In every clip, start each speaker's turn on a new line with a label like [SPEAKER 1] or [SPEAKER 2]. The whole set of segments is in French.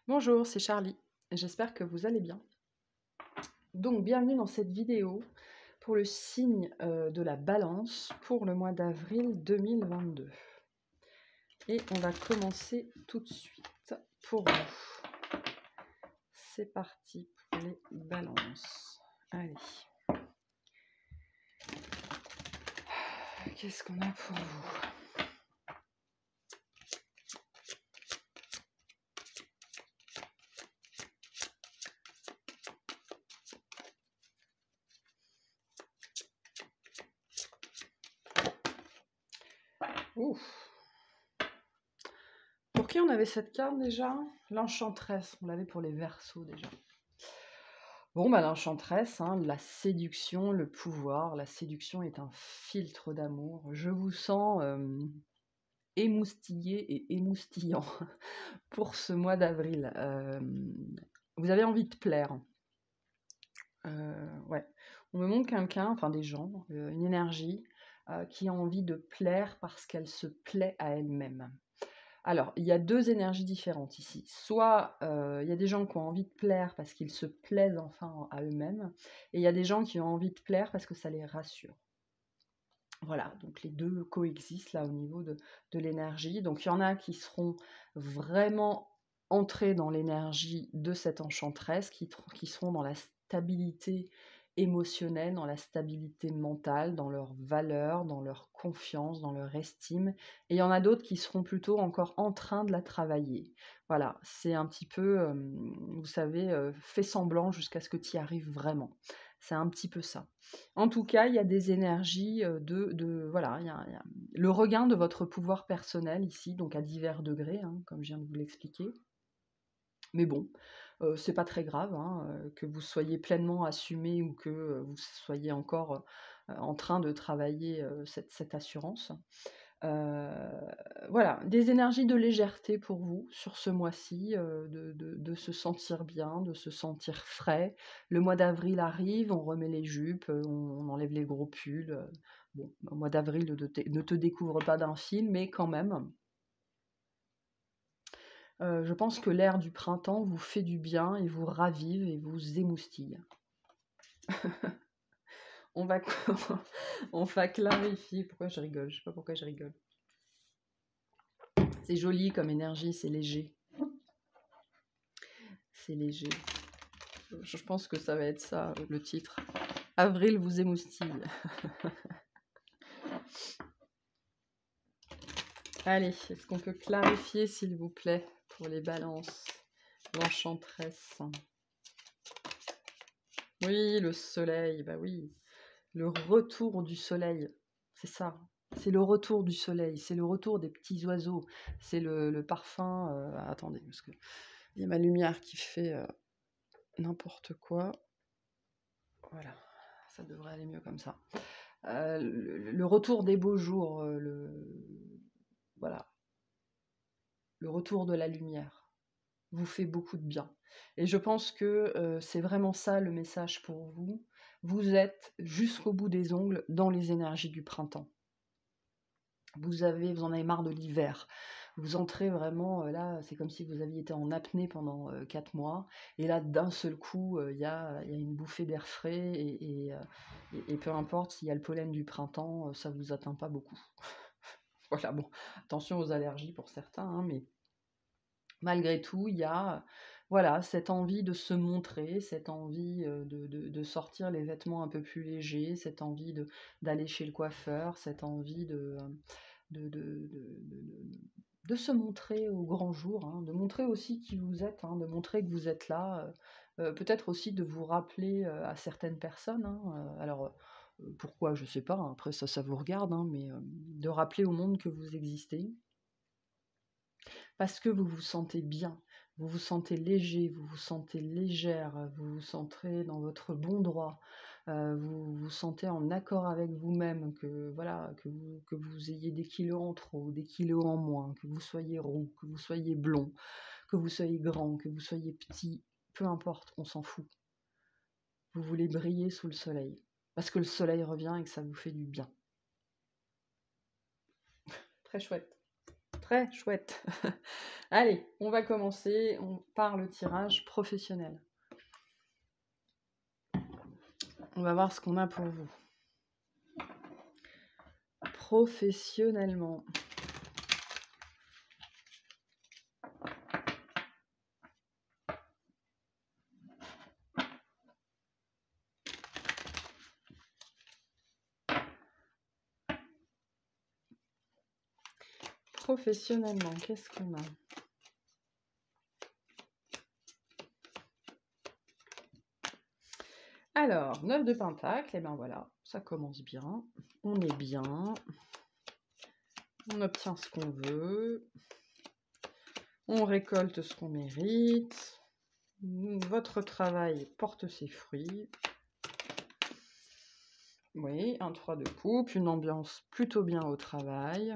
[SPEAKER 1] Bonjour, c'est Charlie. J'espère que vous allez bien. Donc, bienvenue dans cette vidéo pour le signe de la Balance pour le mois d'avril 2022. Et on va commencer tout de suite pour vous. C'est parti pour les balances. Allez. Qu'est-ce qu'on a pour vous? Ouf. Pour qui on avait cette carte déjà? L'Enchantresse. On l'avait pour les Verseaux déjà. Bon, bah, l'Enchantresse, hein, la séduction, le pouvoir. La séduction est un filtre d'amour. Je vous sens émoustillé et émoustillant pour ce mois d'avril. Vous avez envie de plaire. Ouais. On me montre quelqu'un, enfin des gens, une énergie qui a envie de plaire parce qu'elle se plaît à elle-même. Alors, il y a deux énergies différentes ici. Soit il y a des gens qui ont envie de plaire parce qu'ils se plaisent enfin à eux-mêmes, et il y a des gens qui ont envie de plaire parce que ça les rassure. Voilà, donc les deux coexistent là au niveau de l'énergie. Donc il y en a qui seront vraiment entrés dans l'énergie de cette enchanteresse, qui seront dans la stabilité émotionnelle, dans la stabilité mentale, dans leurs valeurs, dans leur confiance, dans leur estime. Et il y en a d'autres qui seront plutôt encore en train de la travailler. Voilà, c'est un petit peu, vous savez, fais semblant jusqu'à ce que tu y arrives vraiment. C'est un petit peu ça. En tout cas, il y a des énergies voilà, il y a le regain de votre pouvoir personnel ici, donc à divers degrés, hein, comme je viens de vous l'expliquer. Mais bon, c'est pas très grave, hein, que vous soyez pleinement assumé ou que vous soyez encore en train de travailler cette assurance. Voilà, des énergies de légèreté pour vous sur ce mois-ci, de se sentir bien, de se sentir frais. Le mois d'avril arrive, on remet les jupes, on enlève les gros pulls. Bon, au mois d'avril ne te découvre pas d'un film, mais quand même, je pense que l'air du printemps vous fait du bien et vous ravive et vous émoustille. On va, on va clarifier. Pourquoi je rigole? Je sais pas pourquoi je rigole. C'est joli comme énergie, c'est léger. C'est léger. Je pense que ça va être ça, le titre. Avril vous émoustille. Allez, est-ce qu'on peut clarifier, s'il vous plaît, pour les balances? L'enchanteresse. Oui, le soleil, bah oui. Le retour du soleil, c'est ça. C'est le retour du soleil, c'est le retour des petits oiseaux. C'est le parfum... attendez, parce que il y a ma lumière qui fait n'importe quoi. Voilà, ça devrait aller mieux comme ça. Le retour des beaux jours, voilà, le retour de la lumière vous fait beaucoup de bien. Et je pense que c'est vraiment ça le message pour vous. Vous êtes jusqu'au bout des ongles dans les énergies du printemps. Vous en avez marre de l'hiver. Vous entrez vraiment, là, c'est comme si vous aviez été en apnée pendant 4 mois. Et là, d'un seul coup, il y a une bouffée d'air frais. Et peu importe s'il y a le pollen du printemps, ça ne vous atteint pas beaucoup. Voilà, bon, attention aux allergies pour certains, hein, mais malgré tout, il y a voilà, cette envie de se montrer, cette envie de sortir les vêtements un peu plus légers, cette envie d'aller chez le coiffeur, cette envie de se montrer au grand jour, hein, de montrer aussi qui vous êtes, hein, de montrer que vous êtes là, peut-être aussi de vous rappeler à certaines personnes, hein, alors pourquoi, je sais pas, hein, après ça vous regarde, hein, mais de rappeler au monde que vous existez, parce que vous vous sentez bien, vous vous sentez léger, vous vous sentez légère, vous vous sentez dans votre bon droit, vous vous sentez en accord avec vous-même, que voilà, que vous ayez des kilos en trop, des kilos en moins, que vous soyez rond, que vous soyez blond, que vous soyez grand, que vous soyez petit, peu importe, on s'en fout. Vous voulez briller sous le soleil, parce que le soleil revient et que ça vous fait du bien. Très chouette. Très chouette. Allez, on va commencer par le tirage professionnel. On va voir ce qu'on a pour vous. Professionnellement. Professionnellement, qu'est-ce qu'on a? Alors, 9 de pentacle, et ben voilà, ça commence bien. On est bien. On obtient ce qu'on veut. On récolte ce qu'on mérite. Votre travail porte ses fruits. Oui, un 3 de coupe, une ambiance plutôt bien au travail.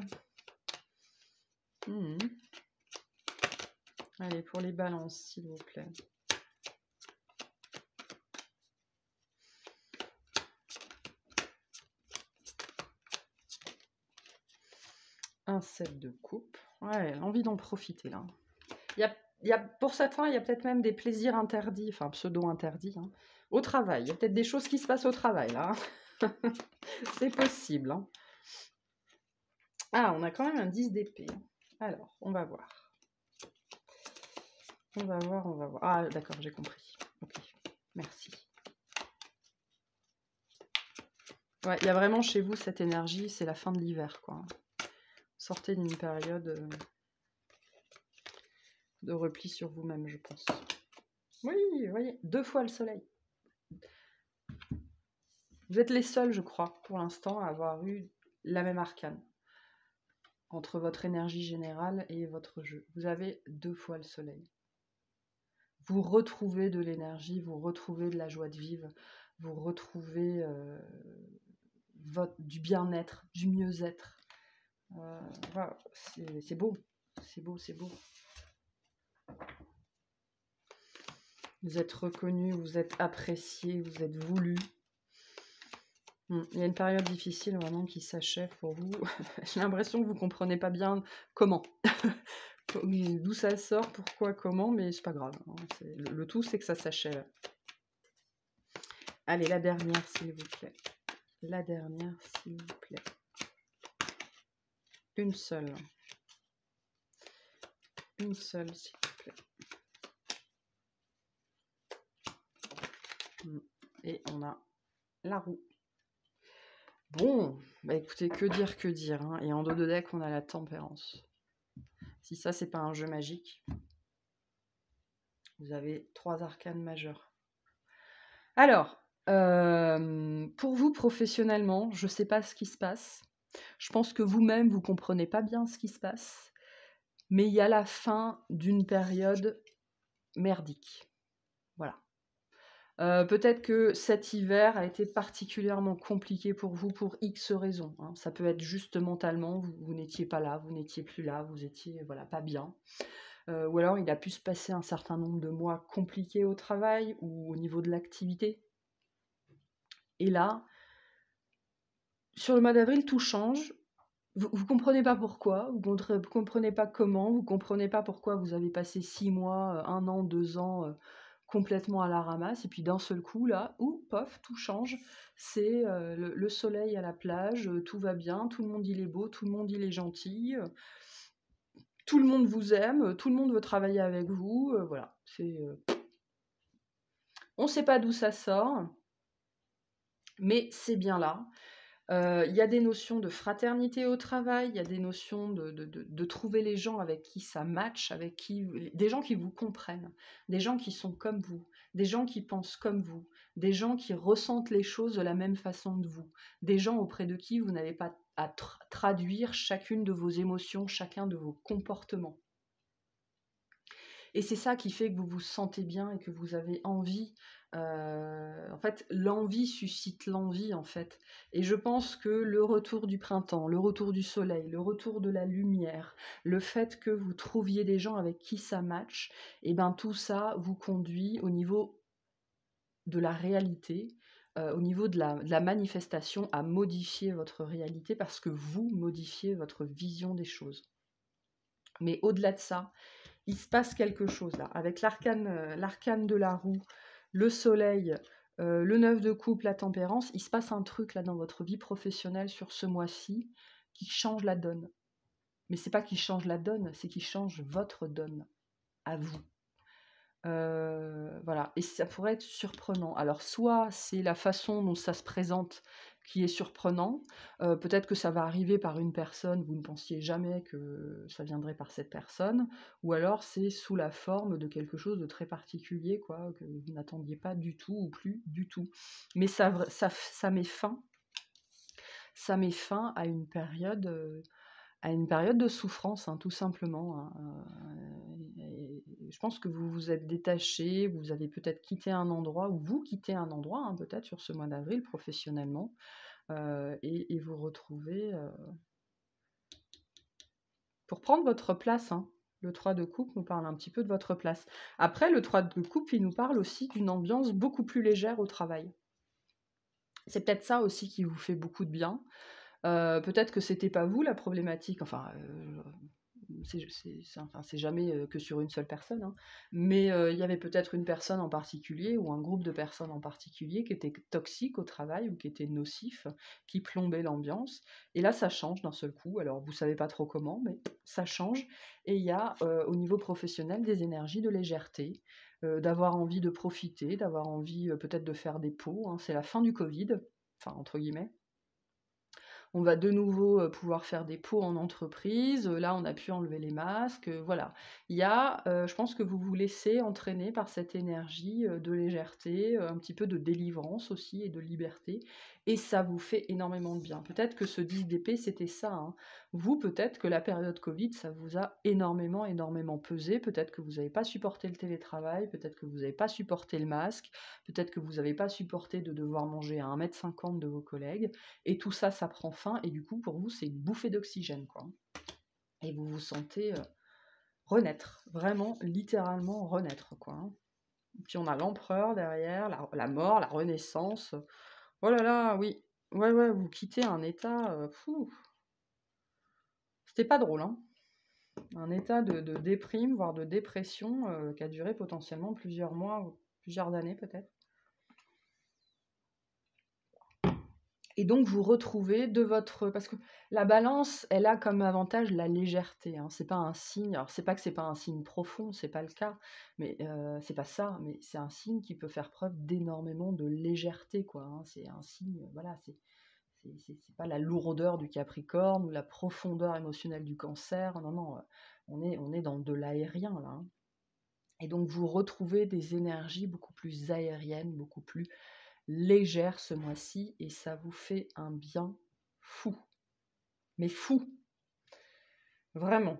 [SPEAKER 1] Allez, pour les balances, s'il vous plaît. Un 7 de coupe. Ouais, l'envie d'en profiter, là. Pour certains, il y a peut-être même des plaisirs interdits, enfin pseudo-interdits, hein, au travail. Il y a peut-être des choses qui se passent au travail, là. C'est possible. Hein. Ah, on a quand même un 10 d'épée. Alors, on va voir. On va voir. Ah, d'accord, j'ai compris. Ok, merci. Ouais, il y a vraiment chez vous cette énergie, c'est la fin de l'hiver, quoi. Sortez d'une période de repli sur vous-même, je pense. Oui, vous voyez, 2 fois le soleil. Vous êtes les seuls, je crois, pour l'instant, à avoir eu la même arcane. Entre votre énergie générale et votre jeu. Vous avez 2 fois le soleil. Vous retrouvez de l'énergie, vous retrouvez de la joie de vivre, vous retrouvez du bien-être, du mieux-être. Voilà, c'est beau, c'est beau, c'est beau. Vous êtes reconnu, vous êtes apprécié, vous êtes voulu. Il y a une période difficile vraiment qui s'achève pour vous. J'ai l'impression que vous ne comprenez pas bien comment. D'où ça sort, pourquoi, comment, mais c'est pas grave. Hein. Le tout, c'est que ça s'achève. Allez, la dernière, s'il vous plaît. La dernière, s'il vous plaît. Une seule. Une seule, s'il vous plaît. Et on a la roue. Bon, bah écoutez, que dire. Hein. Et en dos de deck, on a la tempérance. Si ça, c'est pas un jeu magique, vous avez 3 arcanes majeures. Alors, pour vous, professionnellement, je ne sais pas ce qui se passe. Je pense que vous-même, vous ne comprenez pas bien ce qui se passe. Mais il y a la fin d'une période merdique. Voilà. Peut-être que cet hiver a été particulièrement compliqué pour vous pour X raisons. Hein. Ça peut être juste mentalement, vous n'étiez pas là, vous n'étiez plus là, vous étiez voilà, pas bien. Ou alors il a pu se passer un certain nombre de mois compliqués au travail ou au niveau de l'activité. Et là, sur le mois d'avril, tout change. Vous ne comprenez pas pourquoi, vous ne comprenez pas comment, vous ne comprenez pas pourquoi vous avez passé 6 mois, 1 an, 2 ans complètement à la ramasse, et puis d'un seul coup, là, pof, tout change. C'est le soleil à la plage, tout va bien, tout le monde il est beau, tout le monde il est gentil, tout le monde vous aime, tout le monde veut travailler avec vous, voilà. On ne sait pas d'où ça sort, mais c'est bien là. Il y a des notions de fraternité au travail, il y a des notions de trouver les gens avec qui ça match, des gens qui vous comprennent, des gens qui sont comme vous, des gens qui pensent comme vous, des gens qui ressentent les choses de la même façon que vous, des gens auprès de qui vous n'avez pas à traduire chacune de vos émotions, chacun de vos comportements. Et c'est ça qui fait que vous vous sentez bien et que vous avez envie. En fait, l'envie suscite l'envie, en fait. Et je pense que le retour du printemps, le retour du soleil, le retour de la lumière, le fait que vous trouviez des gens avec qui ça match, et ben tout ça vous conduit au niveau de la réalité, au niveau de la manifestation, à modifier votre réalité parce que vous modifiez votre vision des choses. Mais au-delà de ça, il se passe quelque chose là. Avec l'arcane de la roue, le soleil, le 9 de coupe, la tempérance, il se passe un truc là dans votre vie professionnelle sur ce mois-ci qui change la donne. Mais c'est pas qu'il change la donne, c'est qu'il change votre donne à vous. Voilà, et ça pourrait être surprenant. Alors soit c'est la façon dont ça se présente qui est surprenant, peut-être que ça va arriver par une personne, vous ne pensiez jamais que ça viendrait par cette personne, ou alors c'est sous la forme de quelque chose de très particulier, quoi, que vous n'attendiez pas du tout ou plus du tout. Mais ça met fin à une période de souffrance, hein, tout simplement, hein, et je pense que vous vous êtes détaché, vous avez peut-être quitté un endroit, ou vous quittez un endroit, hein, peut-être sur ce mois d'avril, professionnellement, et vous retrouvez pour prendre votre place, hein. Le 3 de coupe nous parle un petit peu de votre place. Après, le 3 de coupe, il nous parle aussi d'une ambiance beaucoup plus légère au travail. C'est peut-être ça aussi qui vous fait beaucoup de bien. Peut-être que c'était pas vous la problématique, enfin, c'est jamais que sur une seule personne, hein. Mais il y avait peut-être une personne en particulier ou un groupe de personnes en particulier qui était toxique au travail ou qui était nocif, qui plombait l'ambiance. Et là, ça change d'un seul coup. Alors, vous savez pas trop comment, mais ça change. Et il y a au niveau professionnel des énergies de légèreté, d'avoir envie de profiter, d'avoir envie peut-être de faire des pauses, hein. C'est la fin du Covid, enfin entre guillemets. On va de nouveau pouvoir faire des pots en entreprise. Là, on a pu enlever les masques. Voilà. Il y a, je pense que vous vous laissez entraîner par cette énergie de légèreté, un petit peu de délivrance aussi et de liberté. Et ça vous fait énormément de bien. Peut-être que ce 10 d'épée, c'était ça, hein. Vous, peut-être que la période Covid, ça vous a énormément, énormément pesé. Peut-être que vous n'avez pas supporté le télétravail. Peut-être que vous n'avez pas supporté le masque. Peut-être que vous n'avez pas supporté de devoir manger à 1,50 m de vos collègues. Et tout ça, ça prend fin, et du coup, pour vous, c'est une bouffée d'oxygène, quoi. Et vous vous sentez renaître, vraiment, littéralement renaître, quoi. Et puis on a l'empereur derrière, la mort, la renaissance. Oh là là, oui. Ouais, ouais, vous quittez un état, c'était pas drôle, hein. Un état de déprime, voire de dépression, qui a duré potentiellement plusieurs mois, ou plusieurs années peut-être. Et donc vous retrouvez de votre... Parce que la balance, elle a comme avantage la légèreté, hein. C'est pas un signe, alors c'est pas que c'est pas un signe profond, c'est pas le cas, mais c'est pas ça, mais c'est un signe qui peut faire preuve d'énormément de légèreté, quoi, hein. C'est un signe, voilà, c'est pas la lourdeur du Capricorne ou la profondeur émotionnelle du Cancer, non, non, on est dans de l'aérien, là, hein. Et donc vous retrouvez des énergies beaucoup plus aériennes, beaucoup plus légère ce mois-ci, et ça vous fait un bien fou. Mais fou, vraiment.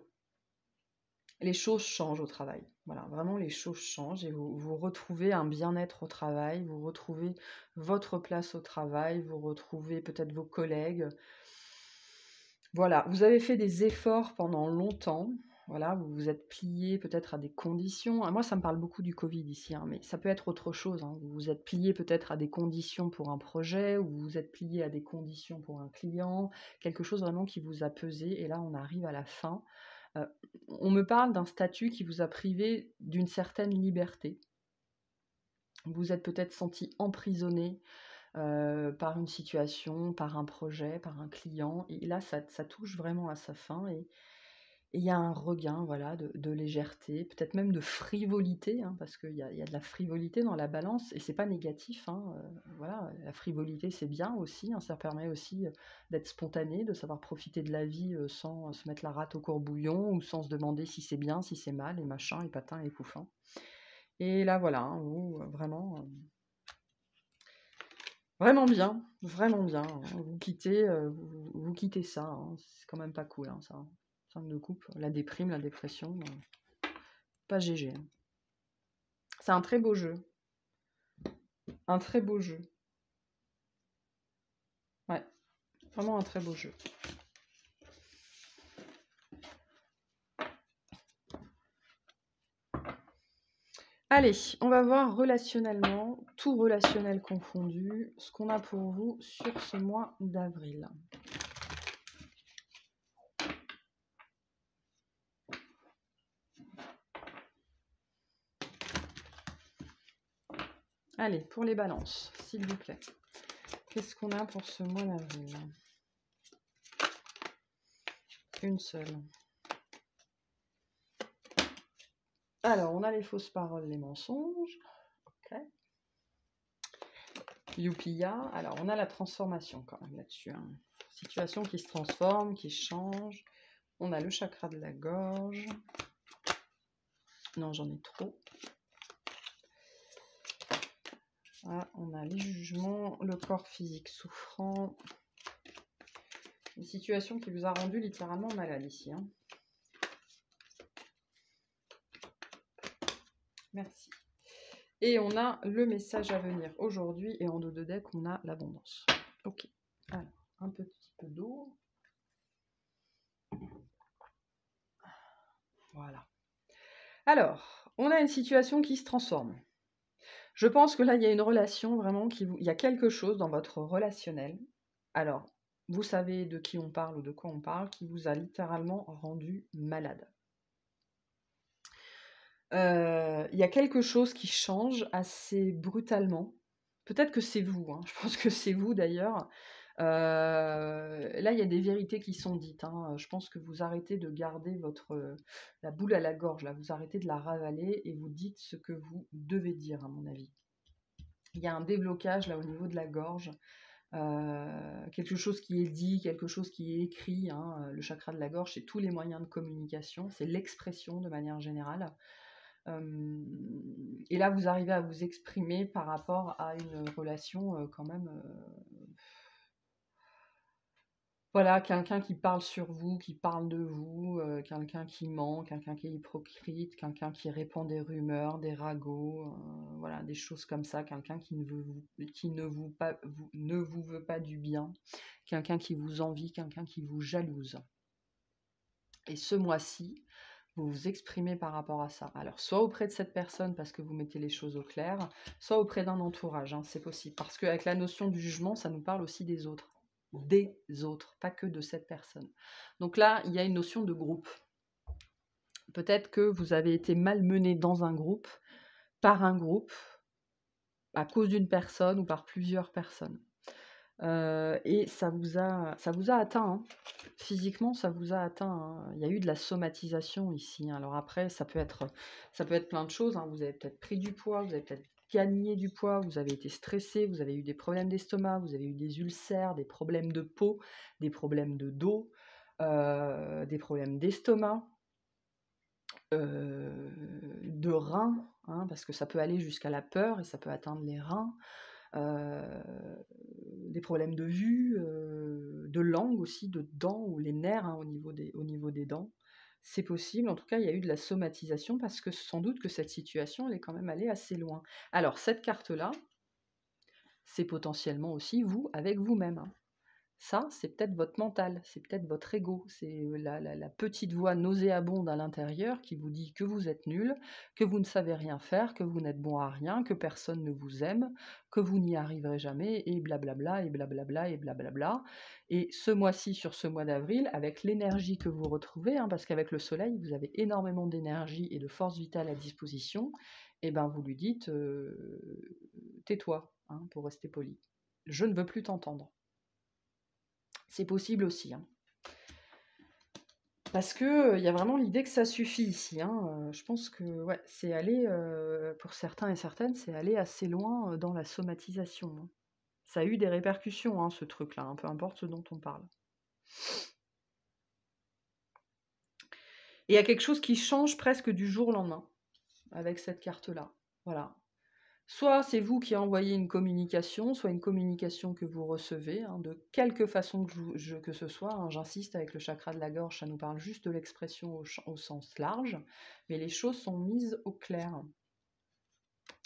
[SPEAKER 1] Les choses changent au travail. Voilà, vraiment les choses changent et vous retrouvez un bien-être au travail, vous retrouvez votre place au travail, vous retrouvez peut-être vos collègues. Voilà, vous avez fait des efforts pendant longtemps. Voilà, vous vous êtes plié peut-être à des conditions. Moi, ça me parle beaucoup du Covid ici, hein, mais ça peut être autre chose, hein. Vous vous êtes plié peut-être à des conditions pour un projet, ou vous vous êtes plié à des conditions pour un client, quelque chose vraiment qui vous a pesé. Et là, on arrive à la fin. On me parle d'un statut qui vous a privé d'une certaine liberté. Vous vous êtes peut-être senti emprisonné par une situation, par un projet, par un client. Et là, ça touche vraiment à sa fin. Et il y a un regain, voilà, de légèreté, peut-être même de frivolité, hein, parce qu'il y a de la frivolité dans la balance, et c'est pas négatif, hein, voilà, la frivolité, c'est bien aussi, hein, ça permet aussi d'être spontané, de savoir profiter de la vie sans se mettre la rate au courbouillon, ou sans se demander si c'est bien, si c'est mal, et machin, et patin, et pouffin. Et là, voilà, hein, vous, vraiment bien, hein. Vous quittez ça, hein, c'est quand même pas cool, hein, ça. 5 de coupe, la déprime, la dépression, pas GG, hein. C'est un très beau jeu. Un très beau jeu. Ouais, vraiment un très beau jeu. Allez, on va voir relationnellement, tout relationnel confondu, ce qu'on a pour vous sur ce mois d'avril. Allez, pour les balances, s'il vous plaît. Qu'est-ce qu'on a pour ce mois d'avril? Une seule. Alors, on a les fausses paroles, les mensonges. Ok. Youpiya. Alors, on a la transformation quand même là-dessus. Hein. Situation qui se transforme, qui change. On a le chakra de la gorge. Non, j'en ai trop. Ah, on a les jugements, le corps physique souffrant. Une situation qui vous a rendu littéralement malade ici. Hein. Merci. Et on a le message à venir aujourd'hui. Et en dos de deck, on a l'abondance. Ok. Alors, un petit peu d'eau. Voilà. Alors, on a une situation qui se transforme. Je pense que là, il y a une relation vraiment il y a quelque chose dans votre relationnel. Alors, vous savez de qui on parle ou de quoi on parle, qui vous a littéralement rendu malade. Il y a quelque chose qui change assez brutalement. Peut-être que c'est vous, hein. Je pense que c'est vous d'ailleurs. Là, il y a des vérités qui sont dites. Hein. Je pense que vous arrêtez de garder la boule à la gorge, là. Vous arrêtez de la ravaler et vous dites ce que vous devez dire, à mon avis. Il y a un déblocage là au niveau de la gorge. Quelque chose qui est dit, quelque chose qui est écrit. Hein. Le chakra de la gorge, c'est tous les moyens de communication, c'est l'expression de manière générale. Et là, vous arrivez à vous exprimer par rapport à une relation quand même... Voilà, quelqu'un qui parle sur vous, qui parle de vous, quelqu'un qui ment, quelqu'un qui est hypocrite, quelqu'un qui répand des rumeurs, des ragots, voilà, des choses comme ça, quelqu'un qui ne vous veut pas du bien, quelqu'un qui vous envie, quelqu'un qui vous jalouse. Et ce mois-ci, vous vous exprimez par rapport à ça. Alors, soit auprès de cette personne parce que vous mettez les choses au clair, soit auprès d'un entourage, hein, c'est possible. Parce qu'avec la notion du jugement, ça nous parle aussi des autres. Des autres, pas que de cette personne. Donc là, il y a une notion de groupe. Peut-être que vous avez été malmené dans un groupe, par un groupe, à cause d'une personne ou par plusieurs personnes. Et ça vous a atteint, hein. Physiquement, ça vous a atteint. Hein. Il y a eu de la somatisation ici. Hein. Alors après, ça peut être plein de choses. Hein. Vous avez peut-être pris du poids, vous avez peut-être gagné du poids, vous avez été stressé, vous avez eu des problèmes d'estomac, vous avez eu des ulcères, des problèmes de peau, des problèmes de dos, des problèmes d'estomac, de reins, hein, parce que ça peut aller jusqu'à la peur et ça peut atteindre les reins. Des problèmes de vue, de langue aussi, de dents ou les nerfs hein, au niveau des dents. C'est possible, en tout cas il y a eu de la somatisation parce que sans doute que cette situation elle est quand même allée assez loin. Alors cette carte-là, c'est potentiellement aussi vous avec vous-même. Hein. Ça, c'est peut-être votre mental, c'est peut-être votre ego, c'est la petite voix nauséabonde à l'intérieur qui vous dit que vous êtes nul, que vous ne savez rien faire, que vous n'êtes bon à rien, que personne ne vous aime, que vous n'y arriverez jamais, et blablabla, et blablabla, et blablabla. Et ce mois-ci, sur ce mois d'avril, avec l'énergie que vous retrouvez, hein, parce qu'avec le soleil, vous avez énormément d'énergie et de force vitale à disposition, et ben vous lui dites tais-toi, hein, pour rester poli. Je ne veux plus t'entendre. C'est possible aussi. Hein. Parce que y a vraiment l'idée que ça suffit ici. Hein. Je pense que ouais, c'est aller, pour certains et certaines, c'est aller assez loin dans la somatisation. Hein. Ça a eu des répercussions, hein, ce truc-là, hein, peu importe ce dont on parle. Et il y a quelque chose qui change presque du jour au lendemain avec cette carte-là. Voilà. Soit c'est vous qui envoyez une communication, soit une communication que vous recevez, hein, de quelque façon que ce soit. Hein, j'insiste, avec le chakra de la gorge, ça nous parle juste de l'expression au sens large, mais les choses sont mises au clair.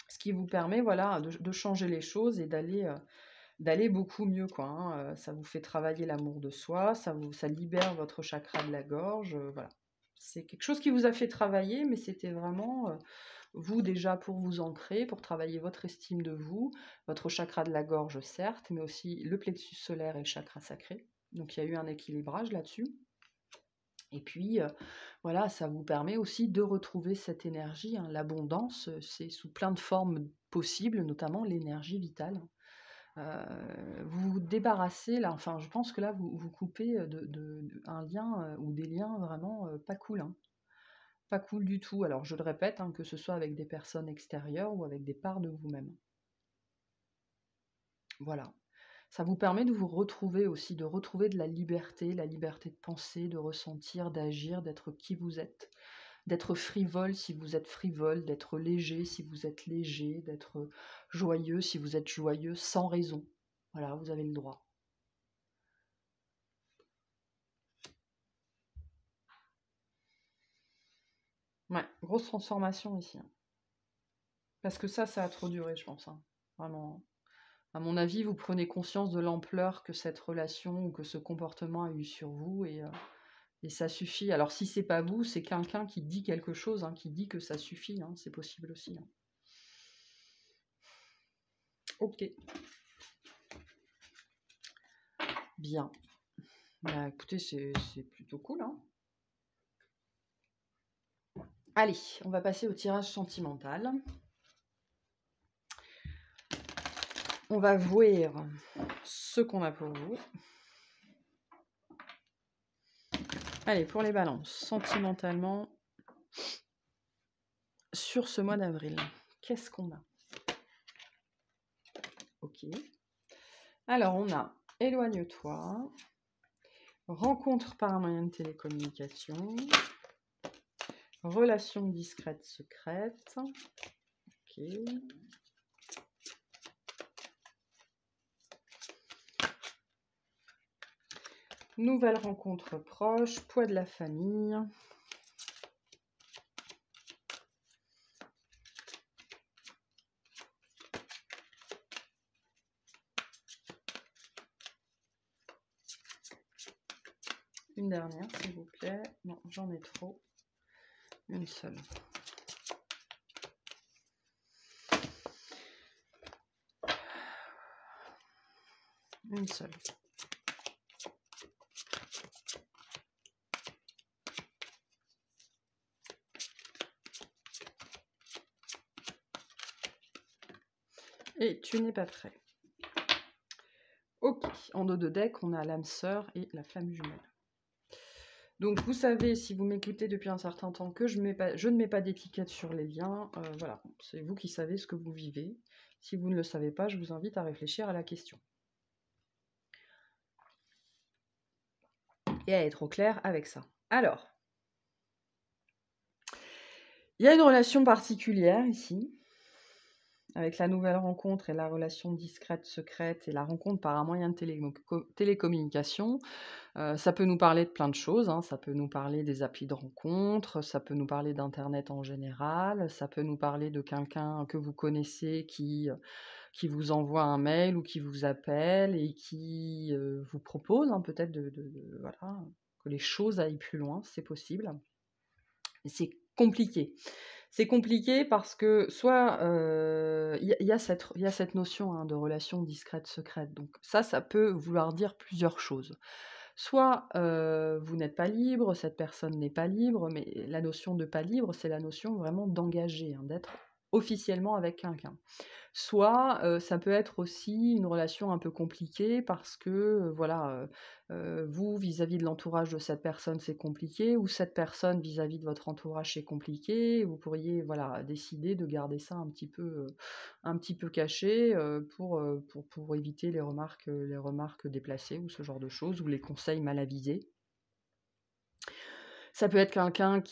[SPEAKER 1] Ce qui vous permet voilà, de changer les choses et d'aller beaucoup mieux. Quoi, hein. Ça vous fait travailler l'amour de soi, ça libère votre chakra de la gorge. Voilà. C'est quelque chose qui vous a fait travailler, mais c'était vraiment... vous déjà pour vous ancrer, pour travailler votre estime de vous, votre chakra de la gorge certes, mais aussi le plexus solaire et le chakra sacré. Donc il y a eu un équilibrage là-dessus. Et puis, voilà, ça vous permet aussi de retrouver cette énergie, hein. L'abondance, c'est sous plein de formes possibles, notamment l'énergie vitale. Vous vous débarrassez là, enfin je pense que là vous coupez, un lien, ou des liens vraiment, pas cool, hein. Pas cool du tout. Alors je le répète, hein, que ce soit avec des personnes extérieures ou avec des parts de vous-même. Voilà. Ça vous permet de vous retrouver aussi, de retrouver de la liberté de penser, de ressentir, d'agir, d'être qui vous êtes. D'être frivole si vous êtes frivole, d'être léger si vous êtes léger, d'être joyeux si vous êtes joyeux, sans raison. Voilà, vous avez le droit. Ouais, grosse transformation ici, hein. Parce que ça a trop duré, je pense, hein. Vraiment. À mon avis, vous prenez conscience de l'ampleur que cette relation ou que ce comportement a eu sur vous et ça suffit. Alors si c'est pas vous, c'est quelqu'un qui dit quelque chose, hein, qui dit que ça suffit, hein, c'est possible aussi, hein. Ok, bien. Bah écoutez, c'est plutôt cool, hein. Allez, on va passer au tirage sentimental. On va voir ce qu'on a pour vous. Allez, pour les balances, sentimentalement, sur ce mois d'avril, qu'est-ce qu'on a? Ok. Alors, on a éloigne-toi, rencontre par un moyen de télécommunication, relation discrète secrète. Ok. Nouvelle rencontre proche, poids de la famille. Une dernière, s'il vous plaît. Non, j'en ai trop. Une seule. Une seule. Et tu n'es pas prêt. Ok, en dos de deck, on a l'âme sœur et la flamme jumelle. Donc vous savez, si vous m'écoutez depuis un certain temps, que je ne mets pas d'étiquette sur les liens. Voilà, c'est vous qui savez ce que vous vivez. Si vous ne le savez pas, je vous invite à réfléchir à la question. Et à être au clair avec ça. Alors, il y a une relation particulière ici, avec la nouvelle rencontre et la relation discrète, secrète, et la rencontre par un moyen de télécommunication. Ça peut nous parler de plein de choses, hein. Ça peut nous parler des applis de rencontre, ça peut nous parler d'internet en général, ça peut nous parler de quelqu'un que vous connaissez qui vous envoie un mail ou qui vous appelle et qui vous propose, hein, peut-être voilà, que les choses aillent plus loin, c'est possible. Et c'est compliqué. C'est compliqué parce que soit il y a cette notion, hein, de relation discrète, secrète. Donc ça peut vouloir dire plusieurs choses. Soit vous n'êtes pas libre, cette personne n'est pas libre, mais la notion de pas libre, c'est la notion vraiment d'engager, hein, d'être officiellement avec quelqu'un. Soit ça peut être aussi une relation un peu compliquée parce que voilà, vous vis-à-vis de l'entourage de cette personne c'est compliqué, ou cette personne vis-à-vis de votre entourage c'est compliqué. Vous pourriez voilà décider de garder ça un petit peu caché, pour éviter les remarques déplacées ou ce genre de choses, ou les conseils mal avisés. Ça peut être quelqu'un enfin,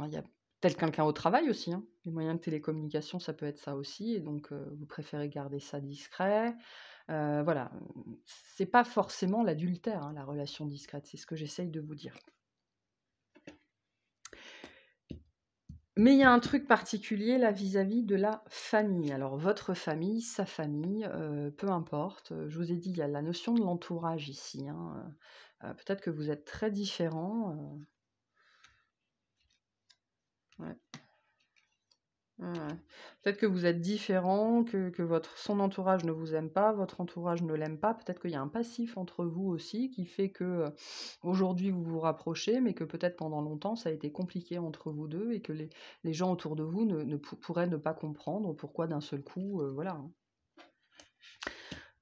[SPEAKER 1] il y a peut-être quelqu'un au travail aussi, hein. Les moyens de télécommunication, ça peut être ça aussi, et donc vous préférez garder ça discret. Voilà, c'est pas forcément l'adultère, hein, la relation discrète, c'est ce que j'essaye de vous dire. Mais il y a un truc particulier là vis-à-vis de la famille. Alors votre famille, sa famille, peu importe. Je vous ai dit, il y a la notion de l'entourage ici, hein. Peut-être que vous êtes très différents. Ouais. Ouais. Peut-être que vous êtes différent, que son entourage ne vous aime pas, votre entourage ne l'aime pas. Peut-être qu'il y a un passif entre vous aussi qui fait que aujourd'hui vous vous rapprochez, mais que peut-être pendant longtemps ça a été compliqué entre vous deux et que les gens autour de vous pourraient ne pas comprendre pourquoi d'un seul coup, voilà, hein.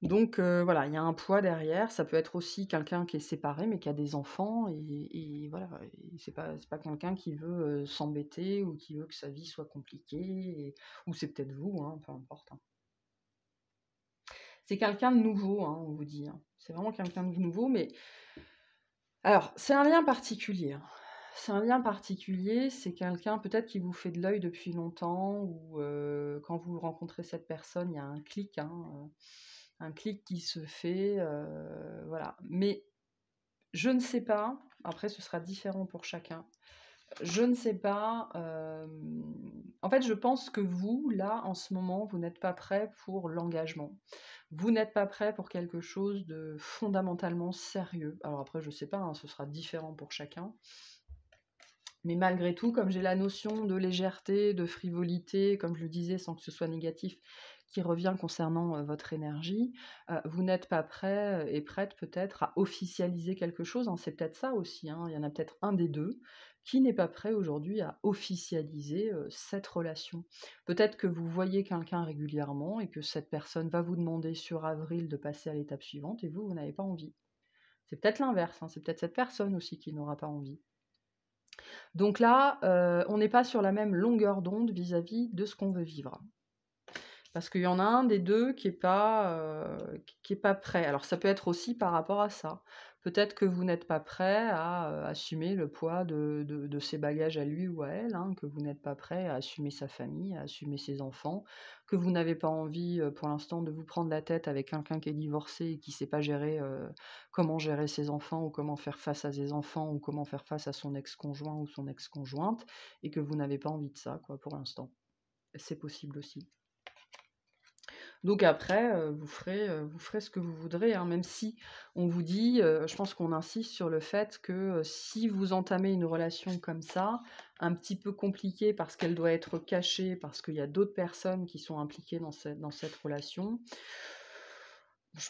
[SPEAKER 1] Donc voilà, il y a un poids derrière. Ça peut être aussi quelqu'un qui est séparé, mais qui a des enfants et voilà, et c'est pas quelqu'un qui veut, s'embêter ou qui veut que sa vie soit compliquée et ou c'est peut-être vous, hein, peu importe, hein. C'est quelqu'un de nouveau, hein, on vous dit, hein. C'est vraiment quelqu'un de nouveau, mais alors, c'est un lien particulier, hein. C'est un lien particulier, c'est quelqu'un peut-être qui vous fait de l'œil depuis longtemps ou quand vous rencontrez cette personne, il y a un clic, hein, un clic qui se fait, voilà. Mais je ne sais pas, après ce sera différent pour chacun. Je ne sais pas, en fait, je pense que vous, là, en ce moment, vous n'êtes pas prêt pour l'engagement. Vous n'êtes pas prêt pour quelque chose de fondamentalement sérieux. Alors après, je sais pas, hein, ce sera différent pour chacun. Mais malgré tout, comme j'ai la notion de légèreté, de frivolité, comme je le disais, sans que ce soit négatif, qui revient concernant votre énergie, vous n'êtes pas prêt et prête peut-être à officialiser quelque chose, hein. C'est peut-être ça aussi, hein. Il y en a peut-être un des deux qui n'est pas prêt aujourd'hui à officialiser cette relation. Peut-être que vous voyez quelqu'un régulièrement et que cette personne va vous demander sur avril de passer à l'étape suivante et vous n'avez pas envie. C'est peut-être l'inverse, hein. C'est peut-être cette personne aussi qui n'aura pas envie. Donc là, on n'est pas sur la même longueur d'onde vis-à-vis de ce qu'on veut vivre. Parce qu'il y en a un des deux qui est pas prêt. Alors ça peut être aussi par rapport à ça. Peut-être que vous n'êtes pas prêt à assumer le poids de ses bagages à lui ou à elle, hein, que vous n'êtes pas prêt à assumer sa famille, à assumer ses enfants, que vous n'avez pas envie pour l'instant de vous prendre la tête avec quelqu'un qui est divorcé et qui ne sait pas gérer comment gérer ses enfants ou comment faire face à ses enfants ou comment faire face à son ex-conjoint ou son ex-conjointe et que vous n'avez pas envie de ça, quoi, pour l'instant. C'est possible aussi. Donc après, vous ferez ce que vous voudrez, hein, même si on vous dit, je pense qu'on insiste sur le fait que, si vous entamez une relation comme ça, un petit peu compliquée parce qu'elle doit être cachée, parce qu'il y a d'autres personnes qui sont impliquées dans cette relation,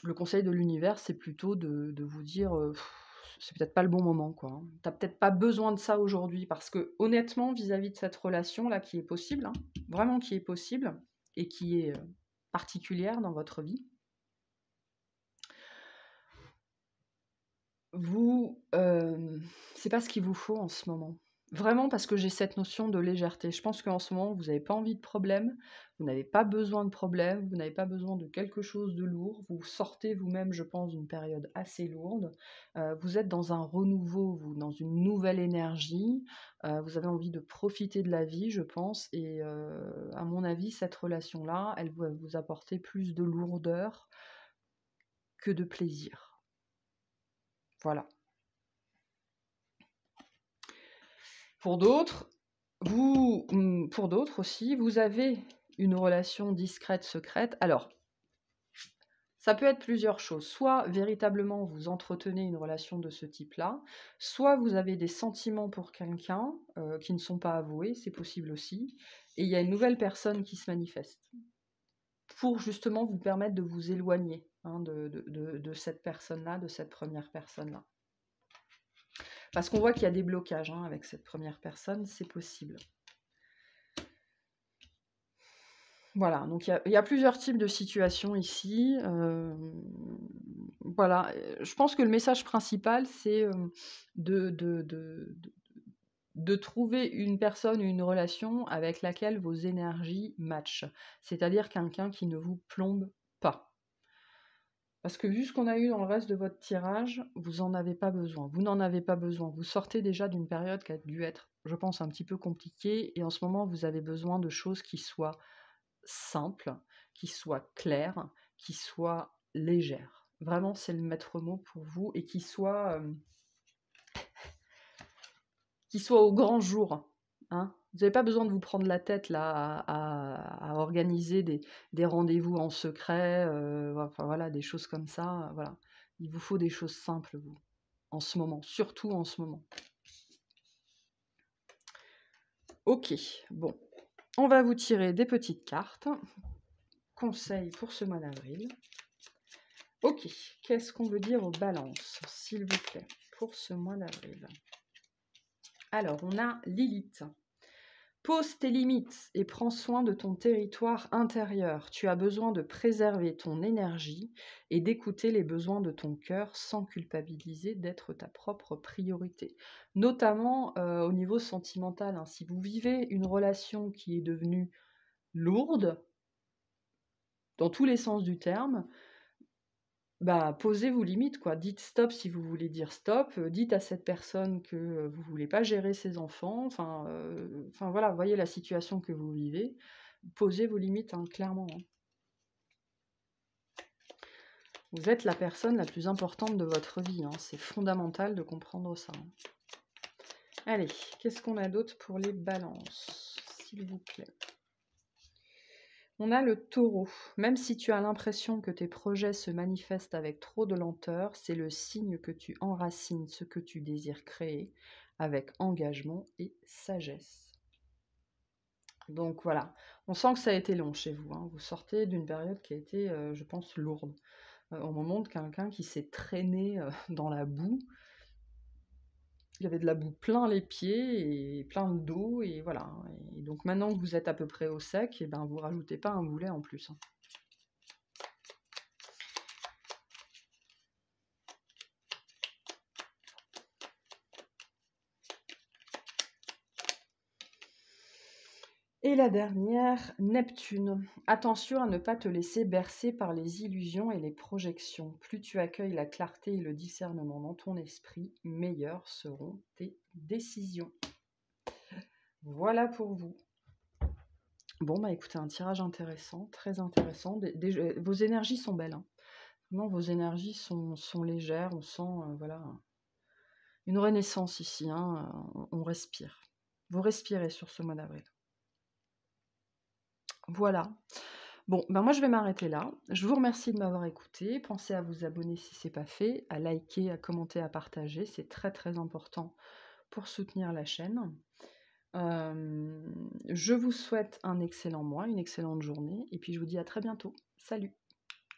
[SPEAKER 1] le conseil de l'univers, c'est plutôt de vous dire, c'est peut-être pas le bon moment, quoi, hein. Tu peut-être pas besoin de ça aujourd'hui parce que honnêtement, vis-à-vis de cette relation-là qui est possible, hein, vraiment qui est possible et qui est, particulière dans votre vie, vous, c'est pas ce qu'il vous faut en ce moment. Vraiment parce que j'ai cette notion de légèreté. Je pense qu'en ce moment, vous n'avez pas envie de problème, vous n'avez pas besoin de problème, vous n'avez pas besoin de quelque chose de lourd. Vous sortez vous-même, je pense, d'une période assez lourde. Vous êtes dans un renouveau, vous, dans une nouvelle énergie. Vous avez envie de profiter de la vie, je pense et à mon avis, cette relation-là, elle va vous apporter plus de lourdeur que de plaisir. Voilà. Pour d'autres, pour d'autres aussi, vous avez une relation discrète, secrète. Alors, ça peut être plusieurs choses. Soit véritablement vous entretenez une relation de ce type-là, soit vous avez des sentiments pour quelqu'un qui ne sont pas avoués, c'est possible aussi, et il y a une nouvelle personne qui se manifeste pour justement vous permettre de vous éloigner, hein, de cette personne-là, de cette première personne-là. Parce qu'on voit qu'il y a des blocages, hein, avec cette première personne, c'est possible. Voilà, donc il y a plusieurs types de situations ici. Voilà, je pense que le message principal, c'est de, de, de, de- de trouver une personne ou une relation avec laquelle vos énergies matchent. C'est-à-dire quelqu'un qui ne vous plombe pas. Parce que vu ce qu'on a eu dans le reste de votre tirage, vous n'en avez pas besoin. Vous n'en avez pas besoin. Vous sortez déjà d'une période qui a dû être, je pense, un petit peu compliquée. Et en ce moment, vous avez besoin de choses qui soient simples, qui soient claires, qui soient légères. Vraiment, c'est le maître mot pour vous. Et qui soient au grand jour. Hein. Vous n'avez pas besoin de vous prendre la tête là à organiser des rendez-vous en secret, enfin voilà, des choses comme ça. Voilà. Il vous faut des choses simples, vous, en ce moment, surtout en ce moment. Ok, bon. On va vous tirer des petites cartes. Conseils pour ce mois d'avril. Ok, qu'est-ce qu'on veut dire aux balances, s'il vous plaît, pour ce mois d'avril? Alors, on a Lilith. Pose tes limites et prends soin de ton territoire intérieur. Tu as besoin de préserver ton énergie et d'écouter les besoins de ton cœur sans culpabiliser d'être ta propre priorité. Notamment au niveau sentimental, hein. Si vous vivez une relation qui est devenue lourde, dans tous les sens du terme, bah, posez vos limites, quoi. Dites stop si vous voulez dire stop. Dites à cette personne que vous voulez pas gérer ses enfants. Enfin voilà, voyez la situation que vous vivez. Posez vos limites, hein, clairement, hein. Vous êtes la personne la plus importante de votre vie, hein. C'est fondamental de comprendre ça, hein. Allez, qu'est-ce qu'on a d'autre pour les balances, s'il vous plaît? On a le taureau. Même si tu as l'impression que tes projets se manifestent avec trop de lenteur, c'est le signe que tu enracines ce que tu désires créer avec engagement et sagesse. Donc voilà, on sent que ça a été long chez vous, hein. Vous sortez d'une période qui a été, je pense, lourde. On me montre quelqu'un qui s'est traîné dans la boue. Il y avait de la boue plein les pieds et plein le dos, et voilà. Et donc maintenant que vous êtes à peu près au sec, et ben vous rajoutez pas un boulet en plus, hein. Et la dernière, Neptune. Attention à ne pas te laisser bercer par les illusions et les projections. Plus tu accueilles la clarté et le discernement dans ton esprit, meilleures seront tes décisions. Voilà pour vous. Bon, bah écoutez, un tirage intéressant, très intéressant. Vos énergies sont belles, hein. Vraiment, vos énergies sont légères. On sent voilà, une renaissance ici, hein. On respire. Vous respirez sur ce mois d'avril. Voilà. Bon, ben moi je vais m'arrêter là. Je vous remercie de m'avoir écouté. Pensez à vous abonner si ce n'est pas fait, à liker, à commenter, à partager. C'est très très important pour soutenir la chaîne. Je vous souhaite un excellent mois, une excellente journée, et puis je vous dis à très bientôt. Salut!